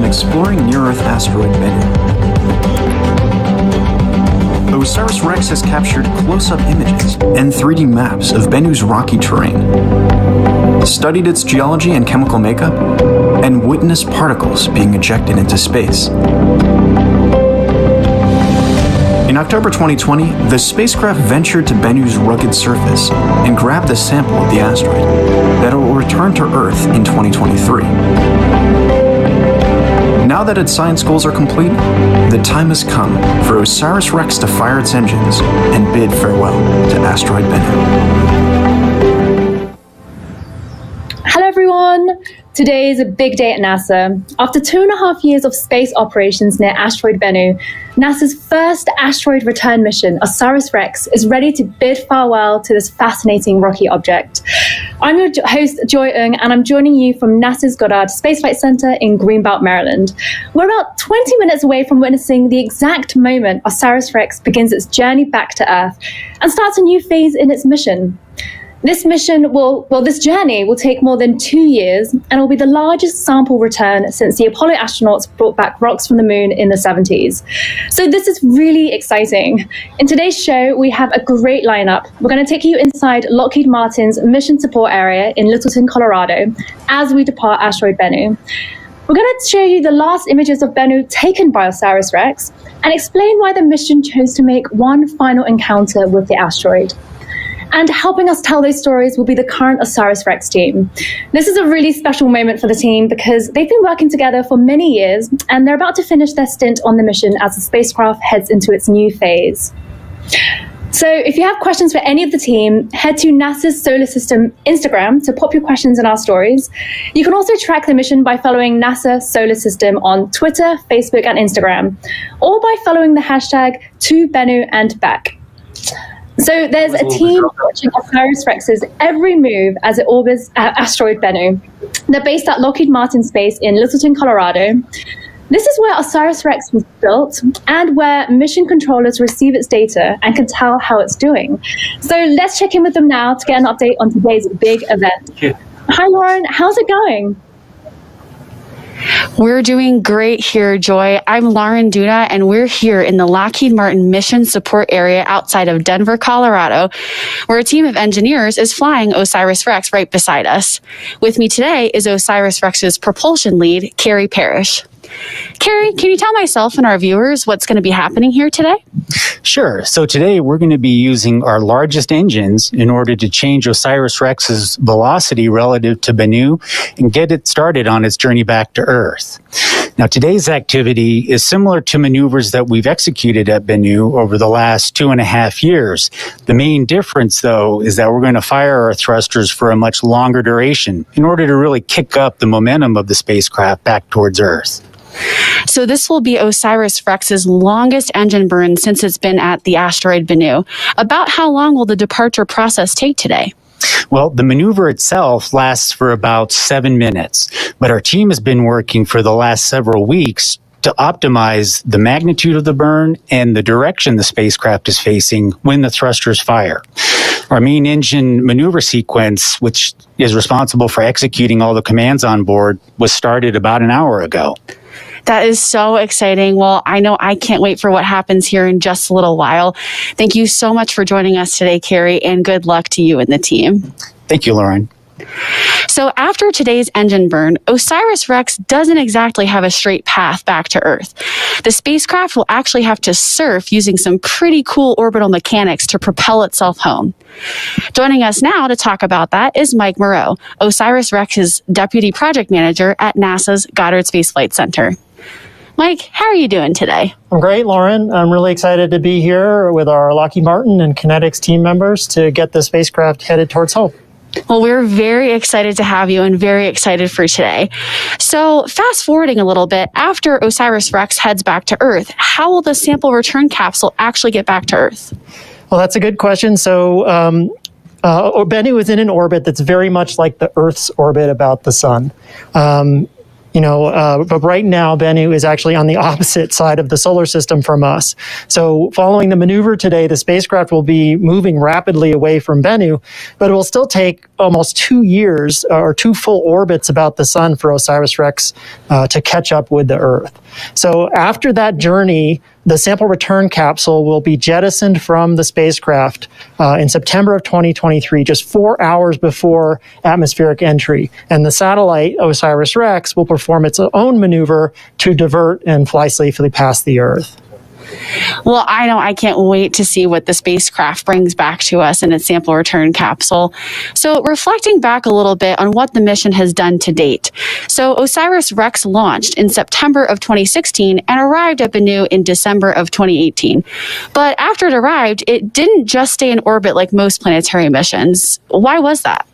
exploring near-Earth asteroid Bennu. OSIRIS-REx has captured close-up images and 3D maps of Bennu's rocky terrain, studied its geology and chemical makeup, and witnessed particles being ejected into space. In October 2020, the spacecraft ventured to Bennu's rugged surface and grabbed a sample of the asteroid that will return to Earth in 2023. Now that its science goals are complete, the time has come for OSIRIS-REx to fire its engines and bid farewell to Asteroid Bennu. Hello everyone! Today is a big day at NASA. After 2.5 years of space operations near Asteroid Bennu, NASA's first asteroid return mission, OSIRIS-REx, is ready to bid farewell to this fascinating rocky object. I'm your host, Joy Ng, and I'm joining you from NASA's Goddard Space Flight Center in Greenbelt, Maryland. We're about 20 minutes away from witnessing the exact moment OSIRIS-REx begins its journey back to Earth and starts a new phase in its mission. This journey will take more than 2 years and will be the largest sample return since the Apollo astronauts brought back rocks from the moon in the 70s. So this is really exciting. In today's show, we have a great lineup. We're going to take you inside Lockheed-Martin's mission support area in Littleton, Colorado, as we depart Asteroid Bennu. We're going to show you the last images of Bennu taken by OSIRIS-REx and explain why the mission chose to make one final encounter with the asteroid. And helping us tell those stories will be the current OSIRIS-REx team. This is a really special moment for the team because they've been working together for many years and they're about to finish their stint on the mission as the spacecraft heads into its new phase. So if you have questions for any of the team, head to NASA's Solar System Instagram to pop your questions in our stories. You can also track the mission by following NASA Solar System on Twitter, Facebook, and Instagram, or by following the hashtag #ToBennuAndBack. So there's a team watching OSIRIS-REx's every move as it orbits Asteroid Bennu. They're based at Lockheed-Martin Space in Littleton, Colorado. This is where OSIRIS-REx was built and where mission controllers receive its data and can tell how it's doing. So let's check in with them now to get an update on today's big event. Hi, Lauren. How's it going? We're doing great here, Joy. I'm Lauren Duna, and we're here in the Lockheed-Martin Mission Support Area outside of Denver, Colorado, where a team of engineers is flying OSIRIS-REx right beside us. With me today is OSIRIS-REx's propulsion lead, Carrie Parrish. Carrie, can you tell myself and our viewers what's going to be happening here today? Sure. So today we're going to be using our largest engines in order to change OSIRIS-REx's velocity relative to Bennu and get it started on its journey back to Earth. Now, today's activity is similar to maneuvers that we've executed at Bennu over the last 2.5 years. The main difference, though, is that we're going to fire our thrusters for a much longer duration in order to really kick up the momentum of the spacecraft back towards Earth. So this will be OSIRIS-REx's longest engine burn since it's been at the asteroid Bennu. About how long will the departure process take today? Well, the maneuver itself lasts for about 7 minutes, but our team has been working for the last several weeks to optimize the magnitude of the burn and the direction the spacecraft is facing when the thrusters fire. Our main engine maneuver sequence, which is responsible for executing all the commands on board, was started about an hour ago. That is so exciting. Well, I know I can't wait for what happens here in just a little while. Thank you so much for joining us today, Carrie, and good luck to you and the team. Thank you, Lauren. So after today's engine burn, OSIRIS-REx doesn't exactly have a straight path back to Earth. The spacecraft will actually have to surf using some pretty cool orbital mechanics to propel itself home. Joining us now to talk about that is Mike Moreau, OSIRIS-REx's Deputy Project Manager at NASA's Goddard Space Flight Center. Mike, how are you doing today? I'm great, Lauren. I'm really excited to be here with our Lockheed Martin and Kinetics team members to get the spacecraft headed towards home. Well, we're very excited to have you and very excited for today. So fast forwarding a little bit, after OSIRIS-REx heads back to Earth, how will the sample return capsule actually get back to Earth? Well, that's a good question. So Bennu is in an orbit that's very much like the Earth's orbit about the sun. But right now, Bennu is actually on the opposite side of the solar system from us. So following the maneuver today, the spacecraft will be moving rapidly away from Bennu, but it will still take almost 2 years or 2 full orbits about the sun for OSIRIS-REx to catch up with the Earth. So after that journey, the sample return capsule will be jettisoned from the spacecraft in September of 2023, just 4 hours before atmospheric entry. And the satellite, OSIRIS-REx, will perform its own maneuver to divert and fly safely past the Earth. Well, I know I can't wait to see what the spacecraft brings back to us in its sample return capsule. So reflecting back a little bit on what the mission has done to date. So OSIRIS-REx launched in September of 2016 and arrived at Bennu in December of 2018. But after it arrived, it didn't just stay in orbit like most planetary missions. Why was that?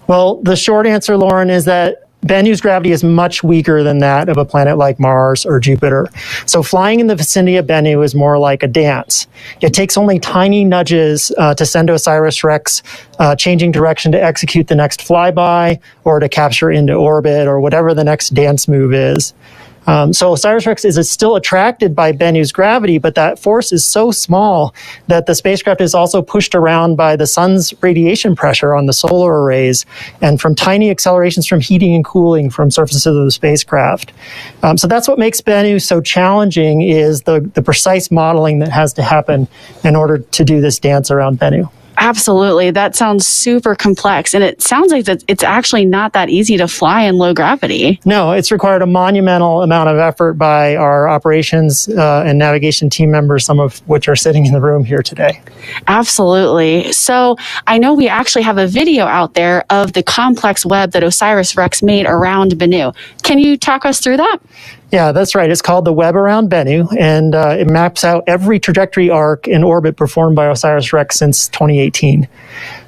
Well, the short answer, Lauren, is that Bennu's gravity is much weaker than that of a planet like Mars or Jupiter. So flying in the vicinity of Bennu is more like a dance. It takes only tiny nudges to send OSIRIS-REx changing direction to execute the next flyby or to capture into orbit or whatever the next dance move is. So OSIRIS-REx is still attracted by Bennu's gravity, but that force is so small that the spacecraft is also pushed around by the sun's radiation pressure on the solar arrays and from tiny accelerations from heating and cooling from surfaces of the spacecraft. So that's what makes Bennu so challenging, is the precise modeling that has to happen in order to do this dance around Bennu. Absolutely. That sounds super complex. And it sounds like that it's actually not that easy to fly in low gravity. No, it's required a monumental amount of effort by our operations and navigation team members, some of which are sitting in the room here today. Absolutely. So I know we actually have a video out there of the complex web that OSIRIS-REx made around Bennu. Can you talk us through that? Yeah, that's right. It's called the Web Around Bennu, and it maps out every trajectory arc in orbit performed by OSIRIS-REx since 2018.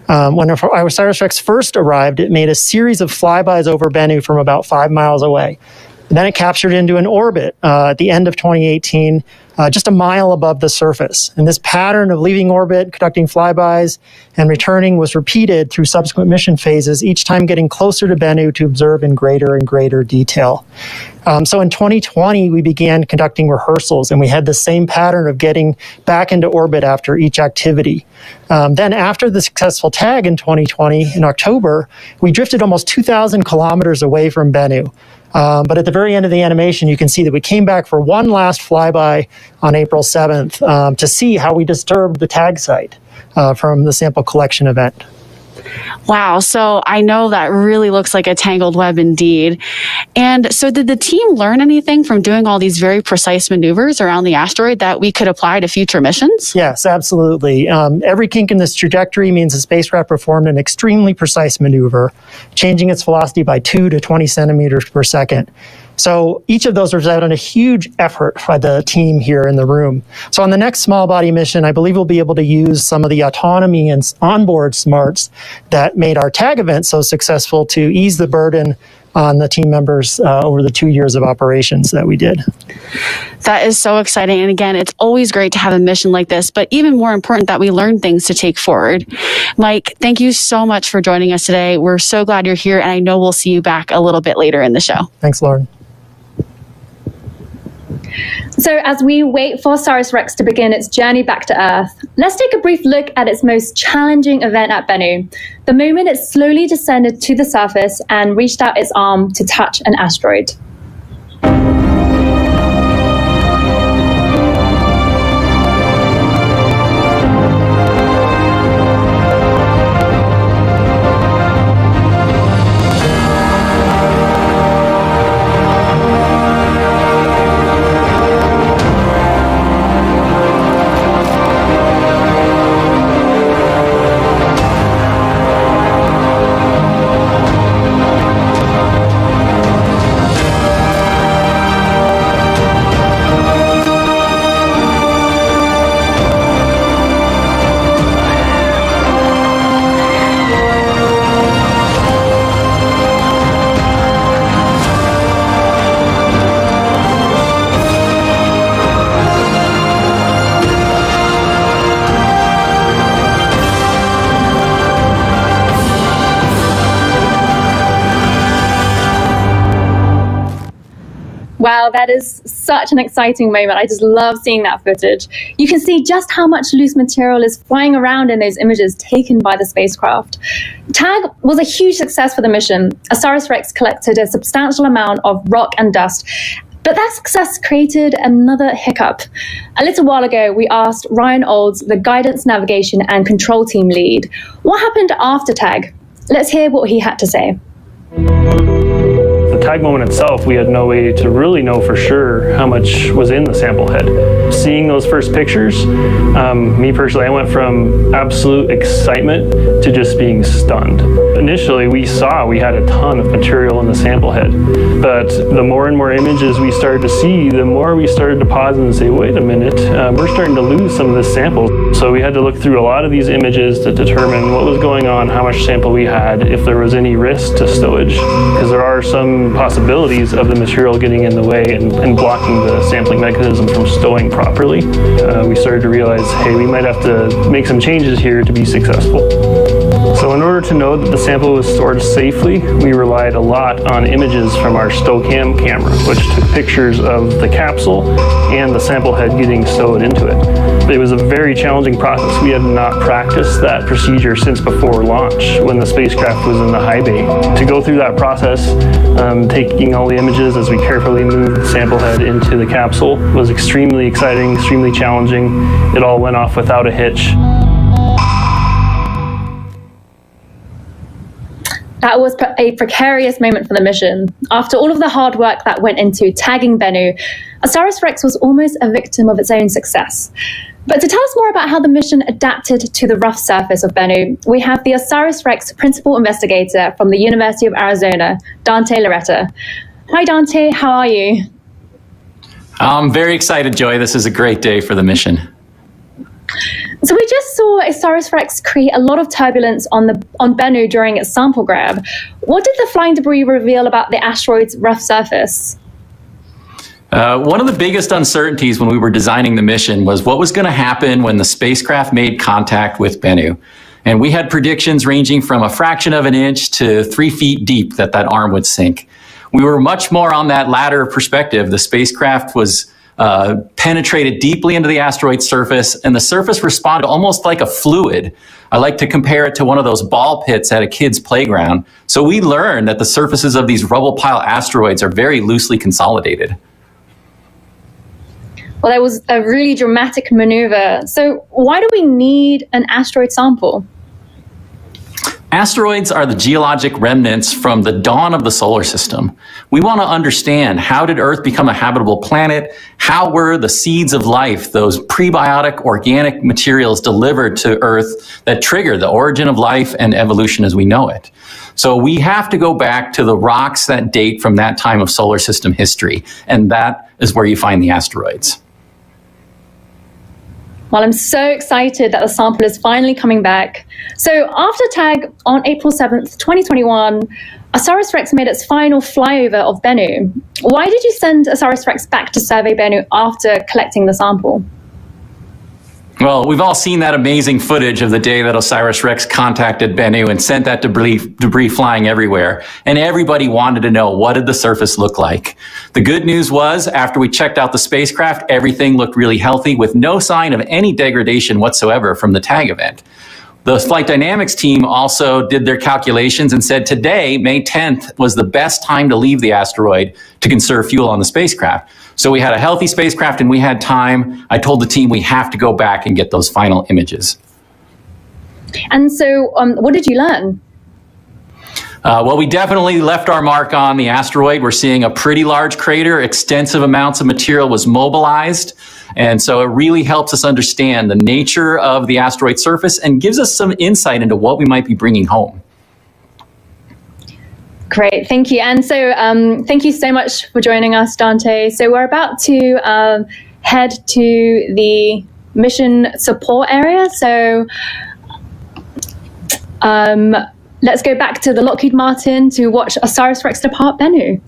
When OSIRIS-REx first arrived, it made a series of flybys over Bennu from about 5 miles away. And then it captured into an orbit at the end of 2018, just a mile above the surface. And this pattern of leaving orbit, conducting flybys, and returning was repeated through subsequent mission phases, each time getting closer to Bennu to observe in greater and greater detail. So in 2020, we began conducting rehearsals, and we had the same pattern of getting back into orbit after each activity. Then after the successful tag in 2020, in October, we drifted almost 2,000 kilometers away from Bennu. But at the very end of the animation, you can see that we came back for one last flyby on April 7th to see how we disturbed the tag site from the sample collection event. Wow. So I know that really looks like a tangled web indeed. And so did the team learn anything from doing all these very precise maneuvers around the asteroid that we could apply to future missions? Yes, absolutely. Every kink in this trajectory means the spacecraft performed an extremely precise maneuver, changing its velocity by 2 to 20 centimeters per second. So each of those represented a huge effort by the team here in the room. So on the next small body mission, I believe we'll be able to use some of the autonomy and onboard smarts that made our tag event so successful to ease the burden on the team members over the 2 years of operations that we did. That is so exciting. And again, it's always great to have a mission like this, but even more important that we learn things to take forward. Mike, thank you so much for joining us today. We're so glad you're here, and I know we'll see you back a little bit later in the show. Thanks, Lauren. So as we wait for OSIRIS-REx to begin its journey back to Earth, let's take a brief look at its most challenging event at Bennu, the moment it slowly descended to the surface and reached out its arm to touch an asteroid. Wow, that is such an exciting moment. I just love seeing that footage. You can see just how much loose material is flying around in those images taken by the spacecraft. TAG was a huge success for the mission. OSIRIS-REx collected a substantial amount of rock and dust, but that success created another hiccup. A little while ago, we asked Ryan Olds, the Guidance, Navigation and Control Team lead, what happened after TAG? Let's hear what he had to say. The tag moment itself, we had no way to really know for sure how much was in the sample head. Seeing those first pictures, me personally, I went from absolute excitement to just being stunned. Initially, we saw we had a ton of material in the sample head, but the more and more images we started to see, the more we started to pause and say, wait a minute, we're starting to lose some of this sample. So we had to look through a lot of these images to determine what was going on, how much sample we had, if there was any risk to stowage, because there are some possibilities of the material getting in the way and blocking the sampling mechanism from stowing properly. We started to realize, hey, we might have to make some changes here to be successful. So in order to know that the sample was stored safely, we relied a lot on images from our StowCam camera, which took pictures of the capsule and the sample head getting stowed into it. It was a very challenging process. We had not practiced that procedure since before launch, when the spacecraft was in the high bay. To go through that process, taking all the images as we carefully moved the sample head into the capsule was extremely exciting, extremely challenging. It all went off without a hitch. That was a precarious moment for the mission. After all of the hard work that went into tagging Bennu, OSIRIS-REx was almost a victim of its own success. But to tell us more about how the mission adapted to the rough surface of Bennu, we have the OSIRIS-REx principal investigator from the University of Arizona, Dante Loretta. Hi, Dante. How are you? I'm very excited, Joy. This is a great day for the mission. So we just saw OSIRIS-REx create a lot of turbulence on Bennu during its sample grab. What did the flying debris reveal about the asteroid's rough surface? One of the biggest uncertainties when we were designing the mission was what was going to happen when the spacecraft made contact with Bennu. And we had predictions ranging from a fraction of an inch to 3 feet deep that arm would sink. We were much more on that latter perspective. The spacecraft was penetrated deeply into the asteroid surface, and the surface responded almost like a fluid. I like to compare it to one of those ball pits at a kid's playground. So we learned that the surfaces of these rubble pile asteroids are very loosely consolidated. Well, that was a really dramatic maneuver. So why do we need an asteroid sample? Asteroids are the geologic remnants from the dawn of the solar system. We want to understand, how did Earth become a habitable planet? How were the seeds of life, those prebiotic organic materials, delivered to Earth that trigger the origin of life and evolution as we know it? So we have to go back to the rocks that date from that time of solar system history, and that is where you find the asteroids. Well, I'm so excited that the sample is finally coming back. So after TAG on April 7th, 2021, OSIRIS-REx made its final flyover of Bennu. Why did you send OSIRIS-REx back to survey Bennu after collecting the sample? Well, we've all seen that amazing footage of the day that OSIRIS-REx contacted Bennu and sent that debris flying everywhere. And everybody wanted to know, what did the surface look like? The good news was, after we checked out the spacecraft, everything looked really healthy with no sign of any degradation whatsoever from the TAG event. The flight dynamics team also did their calculations and said today, May 10th, was the best time to leave the asteroid to conserve fuel on the spacecraft. So we had a healthy spacecraft and we had time. I told the team we have to go back and get those final images. And so what did you learn? Well, we definitely left our mark on the asteroid. We're seeing a pretty large crater. Extensive amounts of material was mobilized. And so it really helps us understand the nature of the asteroid surface and gives us some insight into what we might be bringing home. Great, thank you. And so thank you so much for joining us, Dante. So we're about to head to the mission support area. So let's go back to the Lockheed-Martin to watch OSIRIS-REx depart Bennu.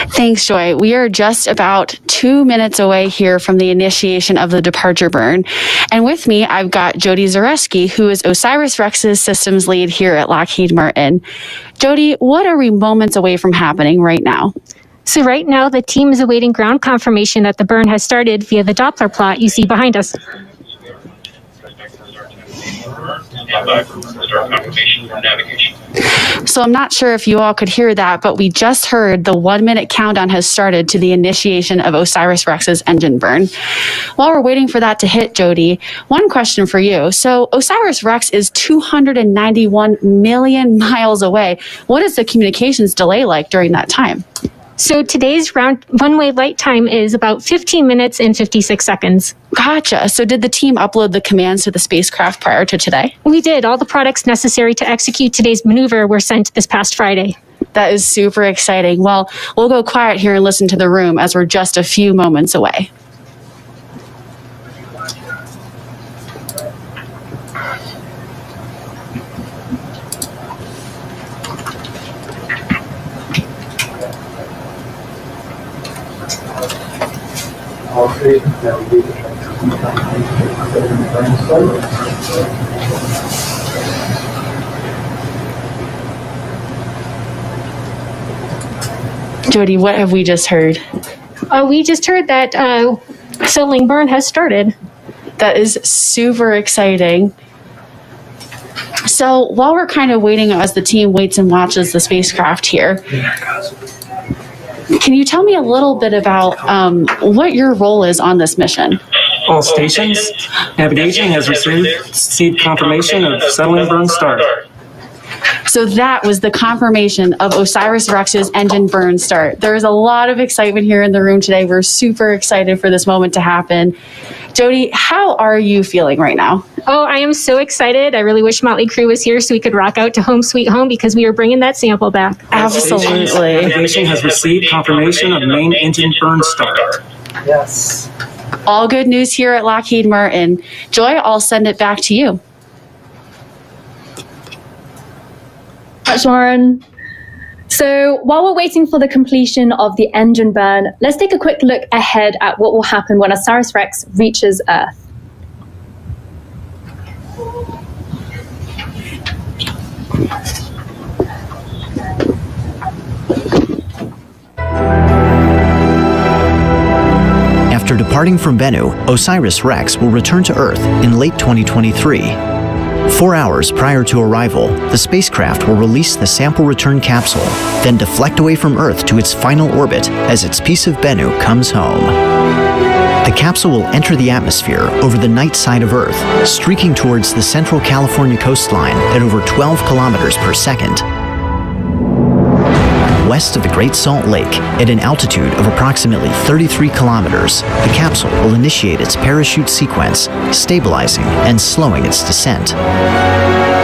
Thanks, Joy. We are just about 2 minutes away here from the initiation of the departure burn. And with me, I've got Jody Zareski, who is OSIRIS-REx's systems lead here at Lockheed-Martin. Jody, what are we moments away from happening right now? So right now, the team is awaiting ground confirmation that the burn has started via the Doppler plot you see behind us. So I'm not sure if you all could hear that, but we just heard the 1 minute countdown has started to the initiation of OSIRIS-REx's engine burn. While we're waiting for that to hit, Jody, one question for you. So OSIRIS-REx is 291 million miles away. What is the communications delay like during that time? So today's one-way light time is about 15 minutes and 56 seconds. Gotcha. So did the team upload the commands to the spacecraft prior to today? We did. All the products necessary to execute today's maneuver were sent this past Friday. That is super exciting. Well, we'll go quiet here and listen to the room as we're just a few moments away. Jody, what have we just heard? We just heard that settling burn has started. That is super exciting. So while we're kind of waiting as the team waits and watches the spacecraft here, can you tell me a little bit about what your role is on this mission? All stations, navigation has received confirmation of settling burn start. So that was the confirmation of OSIRIS-REx's engine burn start. There is a lot of excitement here in the room today. We're super excited for this moment to happen. Jody, how are you feeling right now? Oh, I am so excited. I really wish Motley Crue was here so we could rock out to Home Sweet Home because we are bringing that sample back. Absolutely. Navigation has received confirmation of main engine burn start. Yes. All good news here at Lockheed-Martin. Joy, I'll send it back to you. Thanks, Lauren. So while we're waiting for the completion of the engine burn, let's take a quick look ahead at what will happen when OSIRIS-REx reaches Earth. After departing from Bennu, OSIRIS-REx will return to Earth in late 2023. 4 hours prior to arrival, the spacecraft will release the sample return capsule, then deflect away from Earth to its final orbit as its piece of Bennu comes home. The capsule will enter the atmosphere over the night side of Earth, streaking towards the central California coastline at over 12 kilometers per second. West of the Great Salt Lake, at an altitude of approximately 33 kilometers, the capsule will initiate its parachute sequence, stabilizing and slowing its descent.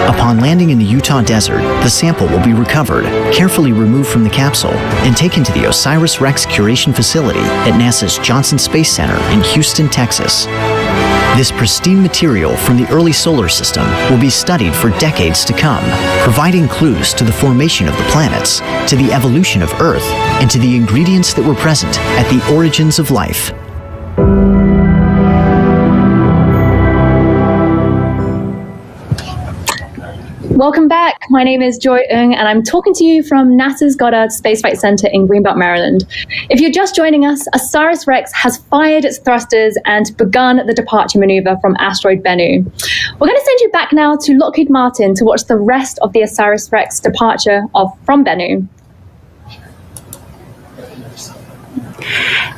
Upon landing in the Utah desert, the sample will be recovered, carefully removed from the capsule, and taken to the OSIRIS-REx curation facility at NASA's Johnson Space Center in Houston, Texas. This pristine material from the early solar system will be studied for decades to come, providing clues to the formation of the planets, to the evolution of Earth, and to the ingredients that were present at the origins of life. Welcome back. My name is Joy Ng, and I'm talking to you from NASA's Goddard Space Flight Center in Greenbelt, Maryland. If you're just joining us, OSIRIS-REx has fired its thrusters and begun the departure maneuver from Asteroid Bennu. We're going to send you back now to Lockheed-Martin to watch the rest of the OSIRIS-REx departure from Bennu.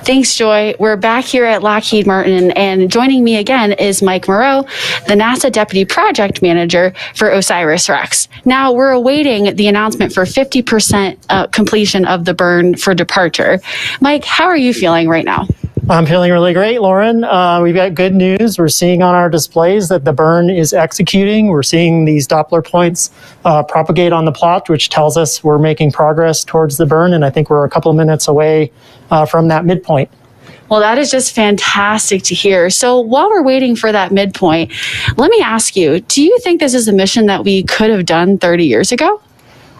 Thanks, Joy. We're back here at Lockheed-Martin, and joining me again is Mike Moreau, the NASA Deputy Project Manager for OSIRIS-REx. Now, we're awaiting the announcement for 50% completion of the burn for departure. Mike, how are you feeling right now? I'm feeling really great, Lauren. We've got good news. We're seeing on our displays that the burn is executing. We're seeing these Doppler points propagate on the plot, which tells us we're making progress towards the burn, and I think we're a couple of minutes away from that midpoint. Well, that is just fantastic to hear. So while we're waiting for that midpoint, let me ask you, do you think this is a mission that we could have done 30 years ago?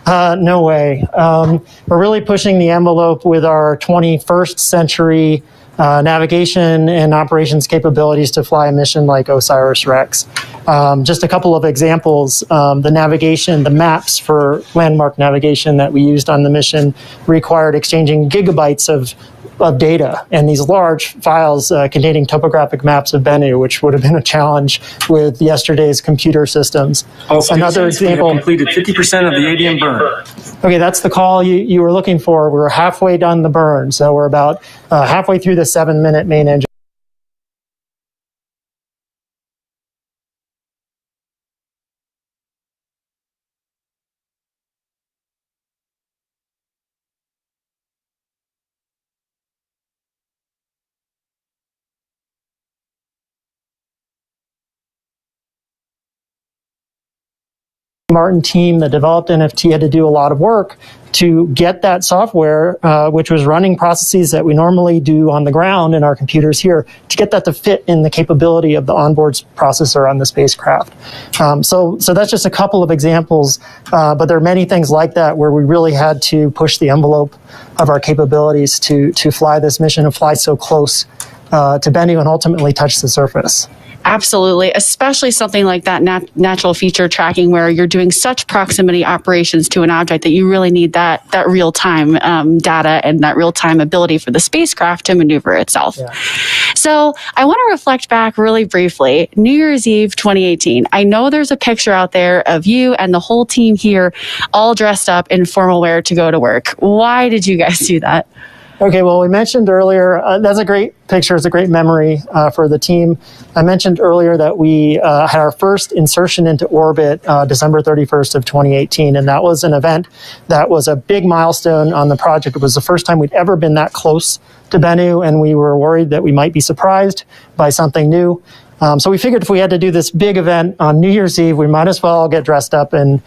No way. We're really pushing the envelope with our 21st century navigation and operations capabilities to fly a mission like OSIRIS-REx. Just a couple of examples. The navigation, the maps for landmark navigation that we used on the mission required exchanging gigabytes of data and these large files containing topographic maps of Bennu, which would have been a challenge with yesterday's computer systems. Another example. We have completed 50% of the ADM burn. Okay, that's the call you were looking for. We're halfway done the burn, so we're about halfway through the 7-minute main engine. Martin team that developed NFT had to do a lot of work to get that software, which was running processes that we normally do on the ground in our computers here, to get that to fit in the capability of the onboard processor on the spacecraft. So that's just a couple of examples, but there are many things like that where we really had to push the envelope of our capabilities to fly this mission and fly so close to Bennu and ultimately touch the surface. Absolutely, especially something like that natural feature tracking where you're doing such proximity operations to an object that you really need that real-time data and that real-time ability for the spacecraft to maneuver itself. Yeah. So I want to reflect back really briefly. New Year's Eve 2018. I know there's a picture out there of you and the whole team here all dressed up in formal wear to go to work. Why did you guys do that? Okay, well, we mentioned earlier, that's a great picture. It's a great memory for the team. I mentioned earlier that we had our first insertion into orbit December 31st of 2018, and that was an event that was a big milestone on the project. It was the first time we'd ever been that close to Bennu, and we were worried that we might be surprised by something new. So we figured if we had to do this big event on New Year's Eve, we might as well get dressed up and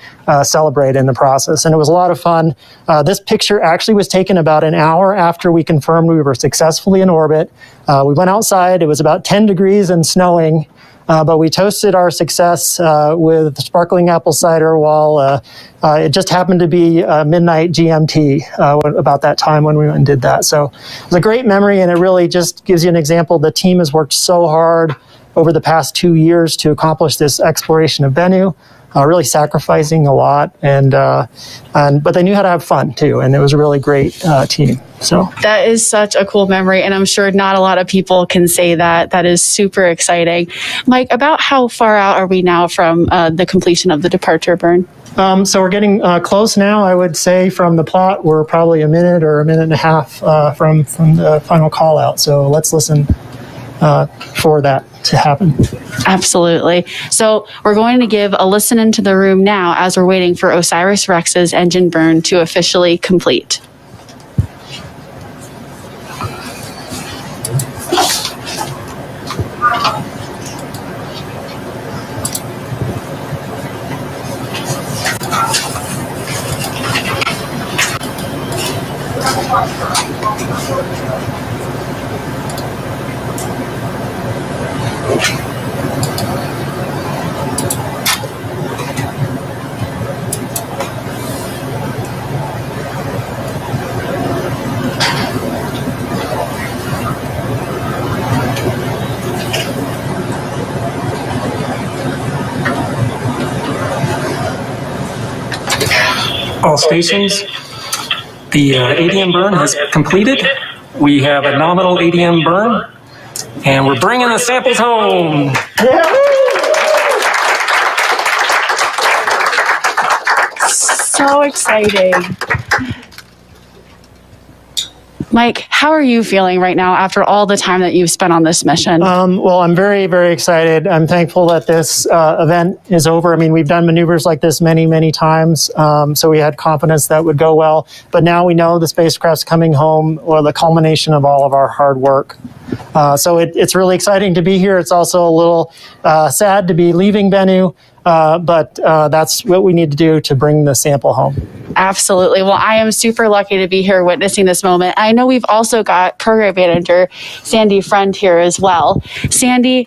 celebrate in the process. And it was a lot of fun. This picture actually was taken about an hour after we confirmed we were successfully in orbit. We went outside. It was about 10 degrees and snowing, but we toasted our success with sparkling apple cider while it just happened to be midnight GMT about that time when we went and did that. So it was a great memory, and it really just gives you an example. The team has worked so hard over the past 2 years to accomplish this exploration of Bennu, really sacrificing a lot, but they knew how to have fun too, and it was a really great team. So that is such a cool memory, and I'm sure not a lot of people can say that. That is super exciting. Mike, about how far out are we now from the completion of the departure burn? So we're getting close now. I would say from the plot, we're probably a minute or a minute and a half from the final call out. So let's listen for that to happen. Absolutely. So we're going to give a listen into the room now as we're waiting for OSIRIS-REx's engine burn to officially complete. All stations, the ADM burn has completed. We have a nominal ADM burn, and we're bringing the samples home. So exciting. Mike, how are you feeling right now after all the time that you've spent on this mission? Well, I'm very, very excited. I'm thankful that this event is over. I mean, we've done maneuvers like this many, many times, so we had confidence that would go well. But now we know the spacecraft's coming home, or the culmination of all of our hard work. So it's really exciting to be here. It's also a little sad to be leaving Bennu, but that's what we need to do to bring the sample home. Absolutely. Well, I am super lucky to be here witnessing this moment. I know we've also got program manager Sandy Friend here as well. Sandy,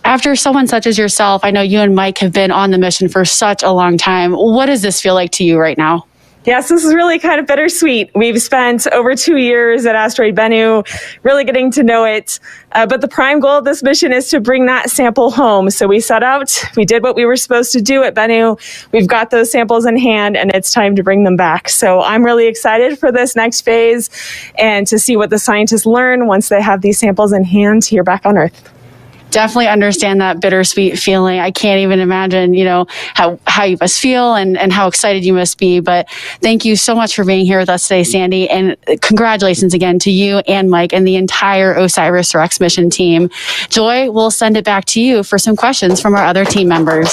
After someone such as yourself, I know you and Mike have been on the mission for such a long time. What does this feel like to you right now? Yes, this is really kind of bittersweet. We've spent over 2 years at Asteroid Bennu, really getting to know it. But the prime goal of this mission is to bring that sample home. So we set out, we did what we were supposed to do at Bennu. We've got those samples in hand, and it's time to bring them back. So I'm really excited for this next phase and to see what the scientists learn once they have these samples in hand here back on Earth. Definitely understand that bittersweet feeling. I can't even imagine, how you must feel and how excited you must be. But thank you so much for being here with us today, Sandy. And congratulations again to you and Mike and the entire OSIRIS-REx mission team. Joy, we'll send it back to you for some questions from our other team members.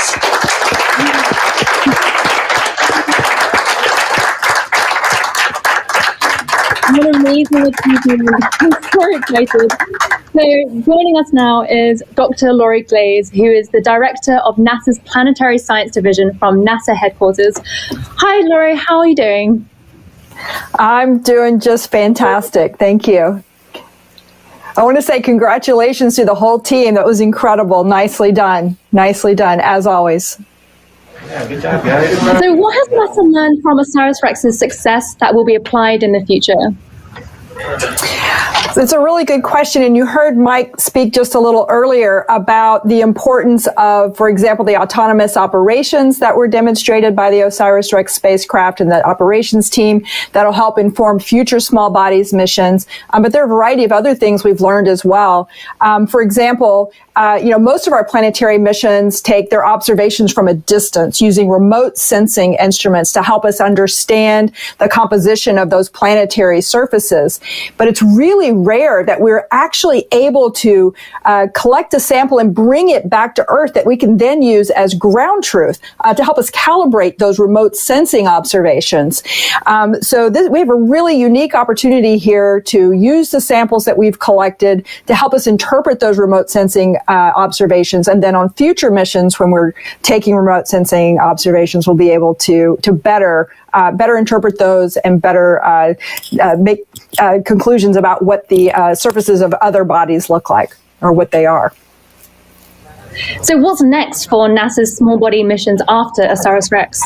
What an amazing achievement. I'm so excited. So joining us now is Dr. Lori Glaze, who is the director of NASA's Planetary Science Division from NASA headquarters. Hi, Lori, how are you doing? I'm doing just fantastic. Thank you. I want to say congratulations to the whole team. That was incredible. Nicely done. Nicely done, as always. Yeah, good job, guys. So what has NASA learned from OSIRIS-Rex's success that will be applied in the future? It's a really good question, and you heard Mike speak just a little earlier about the importance of, for example, the autonomous operations that were demonstrated by the OSIRIS-REx spacecraft and that operations team that'll help inform future small bodies missions. But there are a variety of other things we've learned as well. For example, most of our planetary missions take their observations from a distance using remote sensing instruments to help us understand the composition of those planetary surfaces. But it's really rare that we're actually able to collect a sample and bring it back to Earth that we can then use as ground truth to help us calibrate those remote sensing observations. We have a really unique opportunity here to use the samples that we've collected to help us interpret those remote sensing observations. And then on future missions, when we're taking remote sensing observations, we'll be able to better interpret those and better make conclusions about what the surfaces of other bodies look like or what they are. So what's next for NASA's small body missions after OSIRIS-REx?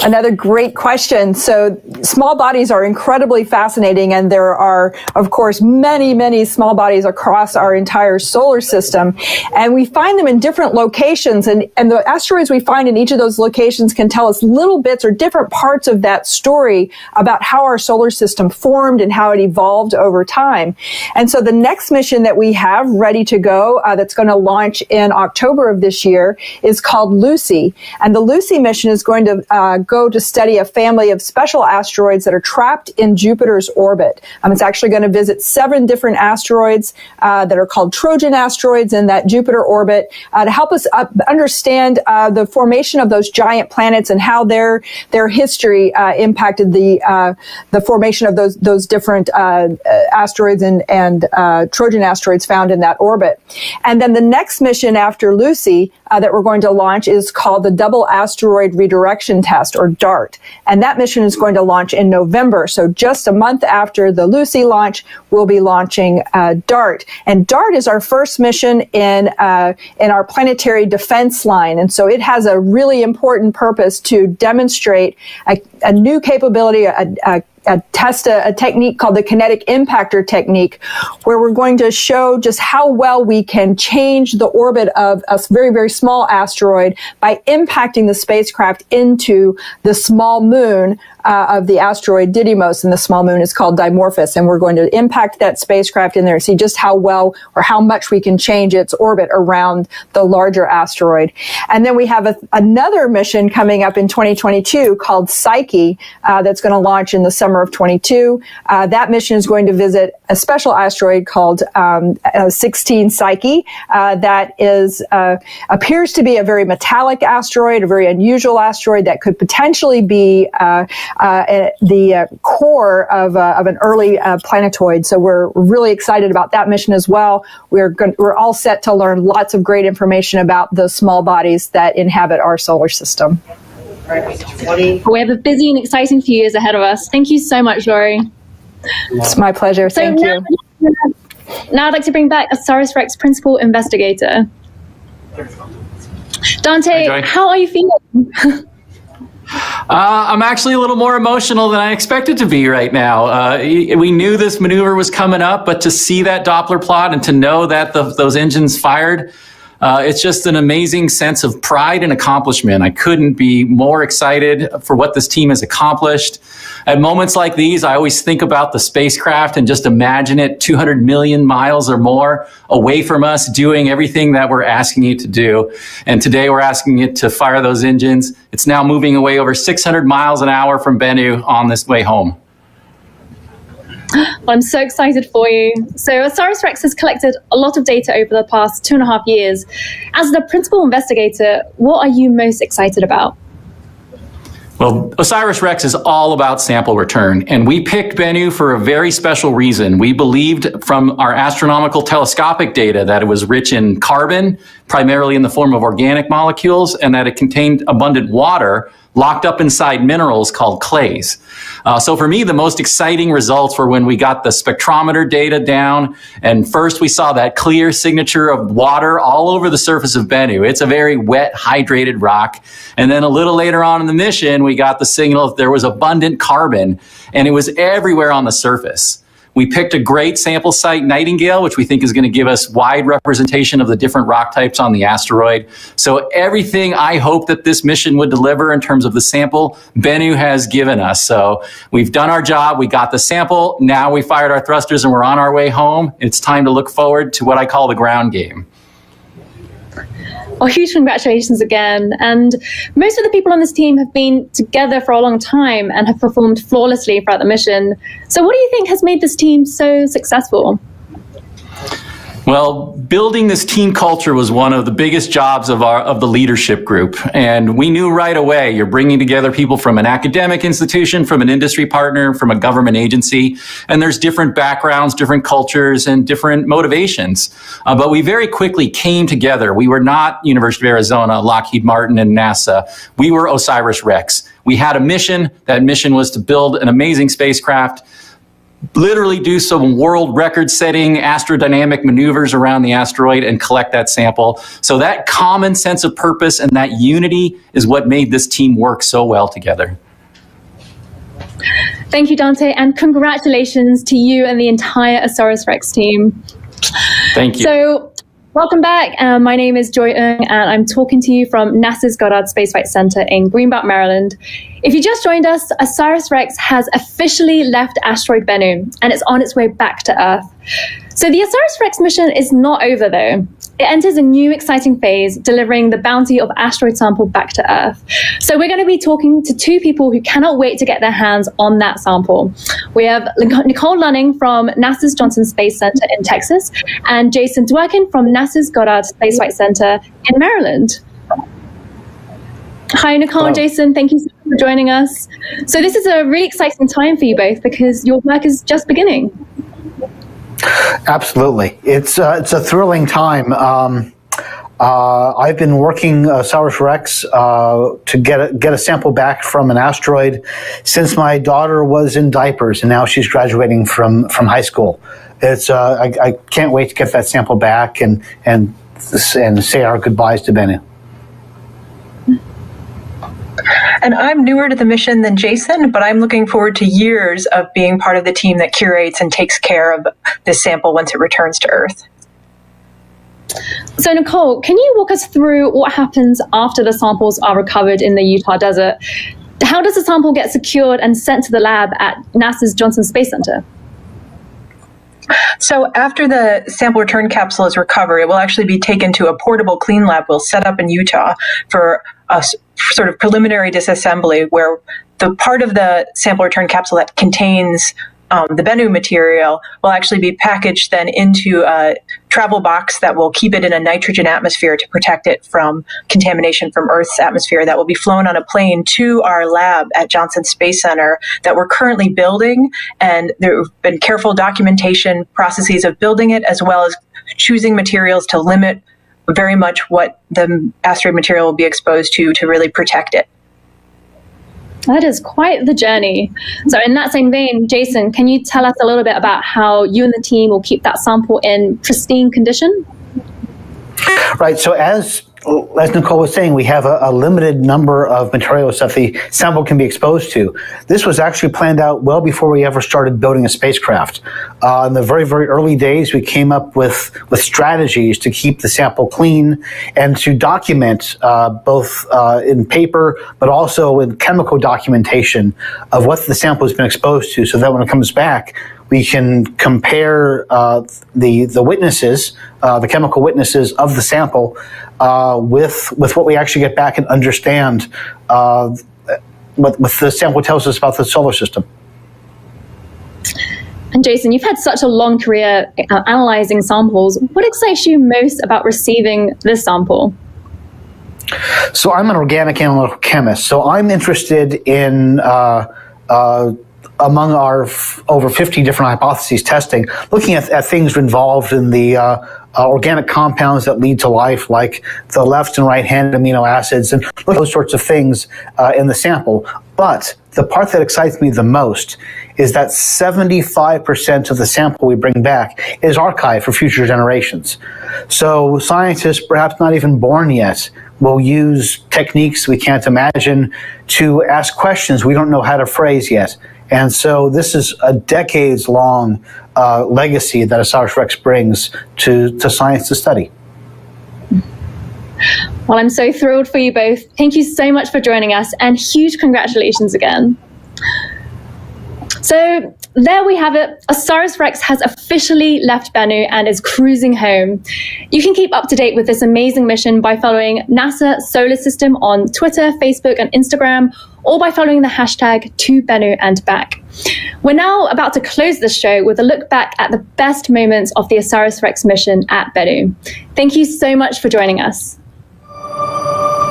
Another great question. So small bodies are incredibly fascinating, and there are, of course, many, many small bodies across our entire solar system. And we find them in different locations, and the asteroids we find in each of those locations can tell us little bits or different parts of that story about how our solar system formed and how it evolved over time. And so the next mission that we have ready to go, that's going to launch in October of this year, is called Lucy. And the Lucy mission is going to go to study a family of special asteroids that are trapped in Jupiter's orbit. It's actually going to visit 7 different asteroids that are called Trojan asteroids in that Jupiter orbit to help us understand the formation of those giant planets and how their history impacted the formation of those different asteroids and Trojan asteroids found in that orbit. And then the next mission after Lucy that we're going to launch is called the Double Asteroid Redirection Test, or DART. And that mission is going to launch in November. So just a month after the Lucy launch, we'll be launching DART. And DART is our first mission in our planetary defense line. And so it has a really important purpose to demonstrate a new capability, test a technique called the kinetic impactor technique, where we're going to show just how well we can change the orbit of a very, very small asteroid by impacting the spacecraft into the small moon of the asteroid Didymos, and the small moon is called Dimorphos, and we're going to impact that spacecraft in there and see just how well or how much we can change its orbit around the larger asteroid. And then we have another mission coming up in 2022 called Psyche that's going to launch in the summer of 22. That mission is going to visit a special asteroid called 16 Psyche that appears to be a very metallic asteroid, a very unusual asteroid that could potentially be the core of an early planetoid. So we're really excited about that mission as well. We're all set to learn lots of great information about the small bodies that inhabit our solar system. We have a busy and exciting few years ahead of us. Thank you so much, Lori. It's my pleasure. Thank you. Now I'd like to bring back OSIRIS-REx principal investigator. Dante, how are you feeling? I'm actually a little more emotional than I expected to be right now. We knew this maneuver was coming up, but to see that Doppler plot and to know that those engines fired, it's just an amazing sense of pride and accomplishment. I couldn't be more excited for what this team has accomplished. At moments like these, I always think about the spacecraft and just imagine it 200 million miles or more away from us doing everything that we're asking it to do. And today we're asking it to fire those engines. It's now moving away over 600 miles an hour from Bennu on this way home. Well, I'm so excited for you. So OSIRIS-REx has collected a lot of data over the past 2.5 years. As the principal investigator, what are you most excited about? Well, OSIRIS-REx is all about sample return, and we picked Bennu for a very special reason. We believed from our astronomical telescopic data that it was rich in carbon, primarily in the form of organic molecules, and that it contained abundant water locked up inside minerals called clays. So for me, the most exciting results were when we got the spectrometer data down, and first we saw that clear signature of water all over the surface of Bennu. It's a very wet, hydrated rock. And then a little later on in the mission, we got the signal that there was abundant carbon, and it was everywhere on the surface. We picked a great sample site, Nightingale, which we think is going to give us wide representation of the different rock types on the asteroid. So everything I hope that this mission would deliver in terms of the sample, Bennu has given us. So we've done our job. We got the sample. Now we fired our thrusters and we're on our way home. It's time to look forward to what I call the ground game. Well, huge congratulations again. And most of the people on this team have been together for a long time and have performed flawlessly throughout the mission. So what do you think has made this team so successful? Well, building this team culture was one of the biggest jobs of the leadership group. And we knew right away you're bringing together people from an academic institution, from an industry partner, from a government agency. And there's different backgrounds, different cultures, and different motivations. But we very quickly came together. We were not University of Arizona, Lockheed-Martin, and NASA. We were OSIRIS-REx. We had a mission. That mission was to build an amazing spacecraft, literally do some world record-setting astrodynamic maneuvers around the asteroid and collect that sample. So that common sense of purpose and that unity is what made this team work so well together. Thank you, Dante, and congratulations to you and the entire OSIRIS-REx team. Thank you. So, welcome back. My name is Joy Ng, and I'm talking to you from NASA's Goddard Space Flight Center in Greenbelt, Maryland. If you just joined us, OSIRIS-REx has officially left Asteroid Bennu, and it's on its way back to Earth. So the OSIRIS-REx mission is not over, though. It enters a new exciting phase, delivering the bounty of asteroid sample back to Earth. So we're going to be talking to two people who cannot wait to get their hands on that sample. We have Nicole Lunning from NASA's Johnson Space Center in Texas, and Jason Dworkin from NASA's Goddard Space Flight Center in Maryland. Hi, Nicole and Jason. Thank you so much for joining us. So this is a really exciting time for you both because your work is just beginning. Absolutely. It's a thrilling time. I've been working OSIRIS-REx to get a sample back from an asteroid since my daughter was in diapers, and now she's graduating from high school. It's I can't wait to get that sample back and say our goodbyes to Bennu. And I'm newer to the mission than Jason, but I'm looking forward to years of being part of the team that curates and takes care of this sample once it returns to Earth. So Nicole, can you walk us through what happens after the samples are recovered in the Utah desert? How does the sample get secured and sent to the lab at NASA's Johnson Space Center? So after the sample return capsule is recovered, it will actually be taken to a portable clean lab we'll set up in Utah for a sort of preliminary disassembly, where the part of the sample return capsule that contains the Bennu material will actually be packaged then into a travel box that will keep it in a nitrogen atmosphere to protect it from contamination from Earth's atmosphere. That will be flown on a plane to our lab at Johnson Space Center that we're currently building. And there have been careful documentation processes of building it, as well as choosing materials to limit very much what the asteroid material will be exposed to really protect it. That is quite the journey. So in that same vein, Jason, can you tell us a little bit about how you and the team will keep that sample in pristine condition? Right. So as Nicole was saying, we have a limited number of materials that the sample can be exposed to. This was actually planned out well before we ever started building a spacecraft. In the very, very early days, we came up with strategies to keep the sample clean and to document both in paper, but also in chemical documentation of what the sample has been exposed to, so that when it comes back, we can compare the witnesses, the chemical witnesses of the sample, with what we actually get back and understand what the sample tells us about the solar system. And Jason, you've had such a long career analyzing samples. What excites you most about receiving this sample? So I'm an organic analytical chemist. So I'm interested in among our over 50 different hypotheses testing, looking at things involved in the organic compounds that lead to life, like the left and right-handed amino acids, and look at those sorts of things in the sample. But the part that excites me the most is that 75% of the sample we bring back is archived for future generations. So scientists, perhaps not even born yet, will use techniques we can't imagine to ask questions we don't know how to phrase yet. And so this is a decades-long legacy that OSIRIS-REx brings to science to study. Well, I'm so thrilled for you both. Thank you so much for joining us, and huge congratulations again. So there we have it. OSIRIS-REx has officially left Bennu and is cruising home. You can keep up to date with this amazing mission by following NASA Solar System on Twitter, Facebook, and Instagram, or by following the hashtag #ToBennu&Back. We're now about to close the show with a look back at the best moments of the OSIRIS-REx mission at Bennu. Thank you so much for joining us.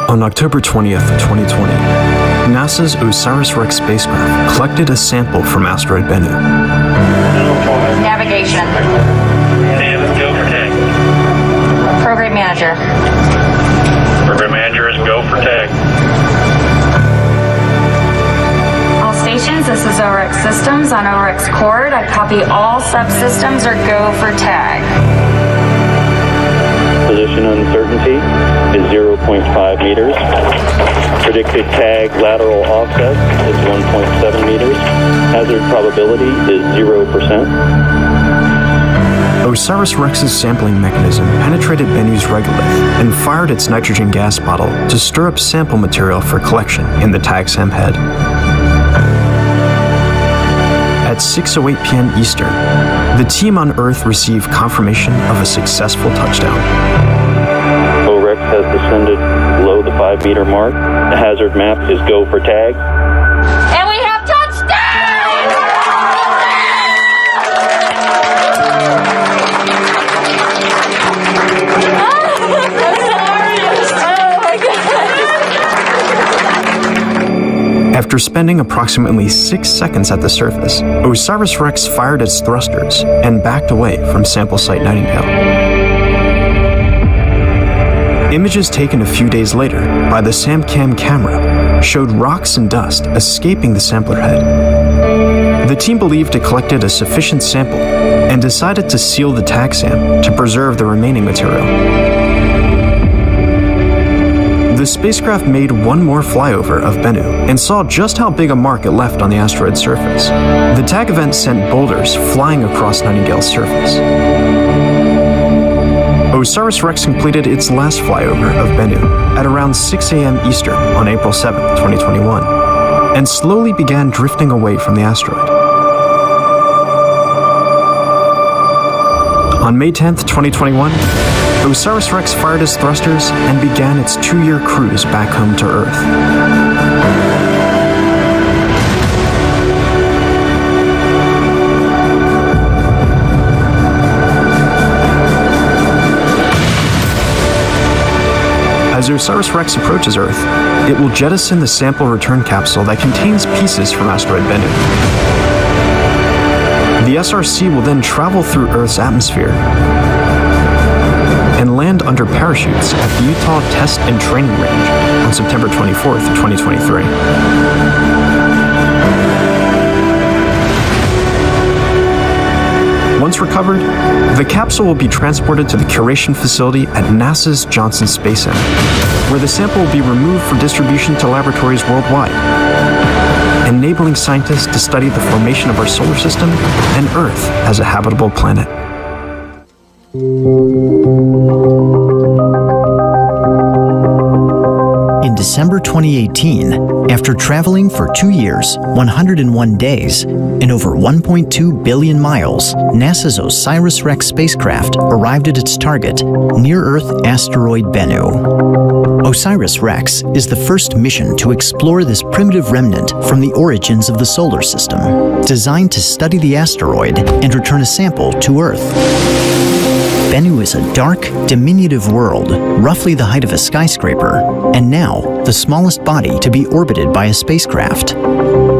On October 20th, 2020, NASA's OSIRIS-REx spacecraft collected a sample from Asteroid Bennu. Navigation. Go for tag. Program manager. Program manager is go for tag. All stations, this is OREX Systems on OREX Chord. I copy all subsystems or go for tag. Position uncertainty is 0.5 meters. Predicted tag lateral offset is 1.7 meters. Hazard probability is 0%. OSIRIS-REx's sampling mechanism penetrated Bennu's regolith and fired its nitrogen gas bottle to stir up sample material for collection in the TAGSAM head. At 6:08 p.m. Eastern, the team on Earth received confirmation of a successful touchdown. OREX has descended below the 5-meter mark. The hazard map is go for tag. And we have After spending approximately 6 seconds at the surface, OSIRIS-REx fired its thrusters and backed away from sample site Nightingale. Images taken a few days later by the SAMCAM camera showed rocks and dust escaping the sampler head. The team believed it collected a sufficient sample and decided to seal the TAGSAM to preserve the remaining material. The spacecraft made one more flyover of Bennu and saw just how big a mark it left on the asteroid's surface. The TAG event sent boulders flying across Nightingale's surface. OSIRIS-REx completed its last flyover of Bennu at around 6 a.m. Eastern on April 7, 2021, and slowly began drifting away from the asteroid. On May 10, 2021, OSIRIS-REx fired its thrusters and began its 2-year cruise back home to Earth. As OSIRIS-REx approaches Earth, it will jettison the sample return capsule that contains pieces from Asteroid Bennu. The SRC will then travel through Earth's atmosphere and land under parachutes at the Utah Test and Training Range on September 24th, 2023. Once recovered, the capsule will be transported to the curation facility at NASA's Johnson Space Center, where the sample will be removed for distribution to laboratories worldwide, enabling scientists to study the formation of our solar system and Earth as a habitable planet. In December 2018, after traveling for 2 years, 101 days, and over 1.2 billion miles, NASA's OSIRIS-REx spacecraft arrived at its target, near-Earth asteroid Bennu. OSIRIS-REx is the first mission to explore this primitive remnant from the origins of the solar system, designed to study the asteroid and return a sample to Earth. Bennu is a dark, diminutive world, roughly the height of a skyscraper, and now the smallest body to be orbited by a spacecraft.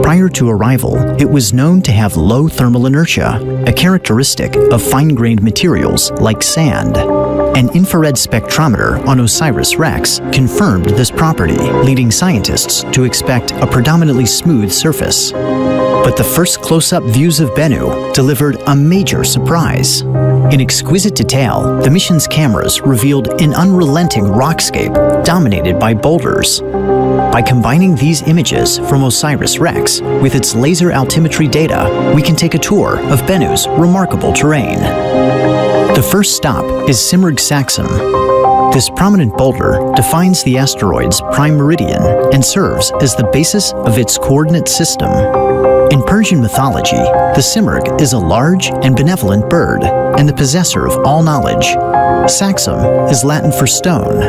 Prior to arrival, it was known to have low thermal inertia, a characteristic of fine-grained materials like sand. An infrared spectrometer on OSIRIS-REx confirmed this property, leading scientists to expect a predominantly smooth surface. But the first close-up views of Bennu delivered a major surprise. In exquisite detail, the mission's cameras revealed an unrelenting rockscape dominated by boulders. By combining these images from OSIRIS-REx with its laser altimetry data, we can take a tour of Bennu's remarkable terrain. The first stop is Simurgh Saxum. This prominent boulder defines the asteroid's prime meridian and serves as the basis of its coordinate system. In Persian mythology, the Simurgh is a large and benevolent bird and the possessor of all knowledge. Saxum is Latin for stone.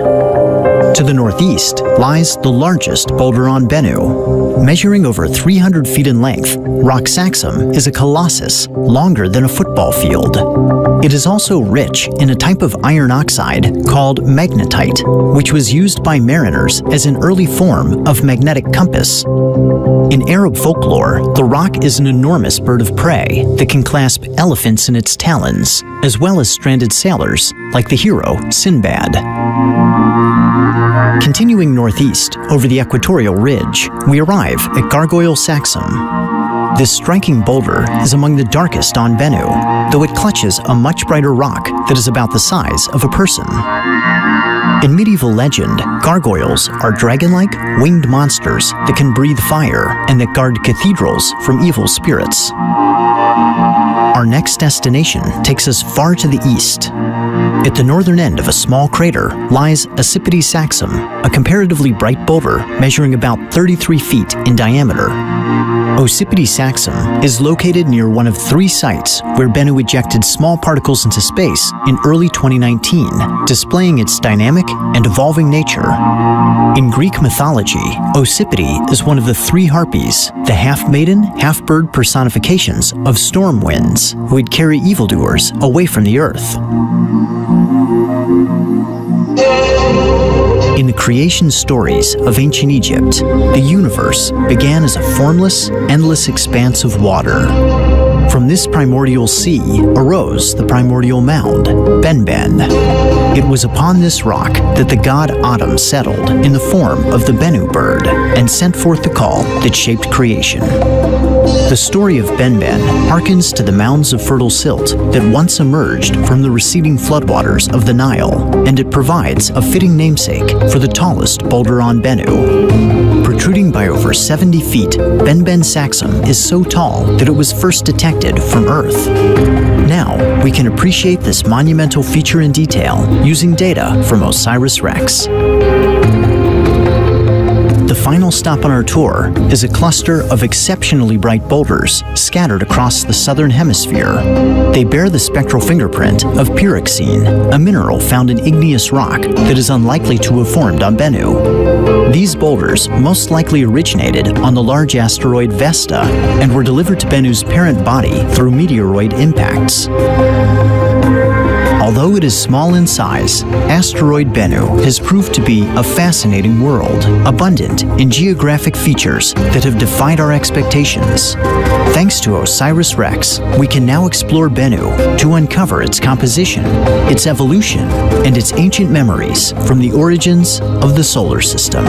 To the northeast lies the largest boulder on Bennu. Measuring over 300 feet in length, Rock Saxum is a colossus longer than a football field. It is also rich in a type of iron oxide called magnetite, which was used by mariners as an early form of magnetic compass. In Arab folklore, the rock is an enormous bird of prey that can clasp elephants in its talons, as well as stranded sailors like the hero Sinbad. Continuing northeast over the equatorial ridge, we arrive at Gargoyle Saxum. This striking boulder is among the darkest on Bennu, though it clutches a much brighter rock that is about the size of a person. In medieval legend, gargoyles are dragon-like, winged monsters that can breathe fire and that guard cathedrals from evil spirits. Our next destination takes us far to the east. At the northern end of a small crater lies Ocypete Saxum, a comparatively bright boulder measuring about 33 feet in diameter. Ocypete Saxum is located near one of 3 sites where Bennu ejected small particles into space in early 2019, displaying its dynamic and evolving nature. In Greek mythology, Ocypete is one of the 3 harpies, the half-maiden, half-bird personifications of storm winds, who would carry evildoers away from the earth. In the creation stories of ancient Egypt, the universe began as a formless, endless expanse of water. From this primordial sea arose the primordial mound, Benben. It was upon this rock that the god Atum settled in the form of the Bennu bird and sent forth the call that shaped creation. The story of Benben harkens to the mounds of fertile silt that once emerged from the receding floodwaters of the Nile, and it provides a fitting namesake for the tallest boulder on Bennu. Protruding by over 70 feet, Benben Saxum is so tall that it was first detected from Earth. Now, we can appreciate this monumental feature in detail using data from OSIRIS-REx. The final stop on our tour is a cluster of exceptionally bright boulders scattered across the southern hemisphere. They bear the spectral fingerprint of pyroxene, a mineral found in igneous rock that is unlikely to have formed on Bennu. These boulders most likely originated on the large asteroid Vesta and were delivered to Bennu's parent body through meteoroid impacts. Although it is small in size, Asteroid Bennu has proved to be a fascinating world, abundant in geographic features that have defied our expectations. Thanks to OSIRIS-REx, we can now explore Bennu to uncover its composition, its evolution, and its ancient memories from the origins of the solar system.